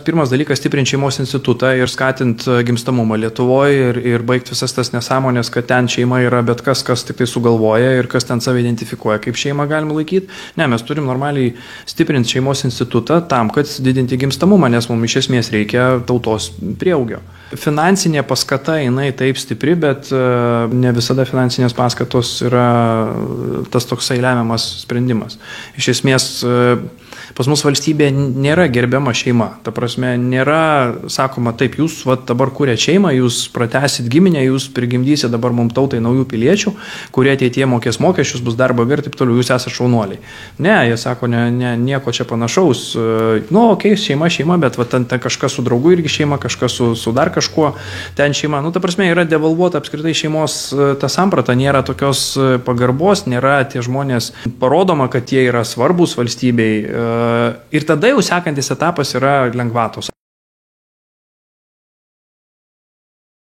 pirmas dalykas stiprinti šeimos institutą ir skatinti gimstamumą Lietuvoje ir baigti visas tas nesąmonės, kad ten šeima yra bet kas tik tai sugalvoja ir kas ten save identifikuoja, kaip šeimą galima laikyti. Ne, mes turim normaliai stiprinti šeimos institutą tam, kad didinti gimstamumą, nes mums iš esmės reikia tautos prieaugio. Finansinė paskata, jinai taip stipri, bet ne visada finansinės paskatos yra tas toksai lemiamas sprendimas. Iš esmės, pas mus valstybė nėra gerbiama šeima. Ta prasme, nėra sakoma, taip, jūs dabar kūrėt šeimą, jūs pratesit giminę, jūs prigimdysit dabar mums tautai naujų piliečių, kurie ateityje mokės mokesčius, bus darbo ir taip toliau, jūs esate šaunuoliai. Ne, jie sako, nieko čia panašaus. Šeima, bet ten kažkas su draugu irgi šeima, kažkas su dar kažkuo, ten šeima. Ta prasme, yra devalvuota apskritai šeimos ta samprata, nėra tokios pagarbos, nėra tie žmonės parodoma, kad jie yra svarbus valstybei. Ir tada jau sekantis etapas yra lengvatos.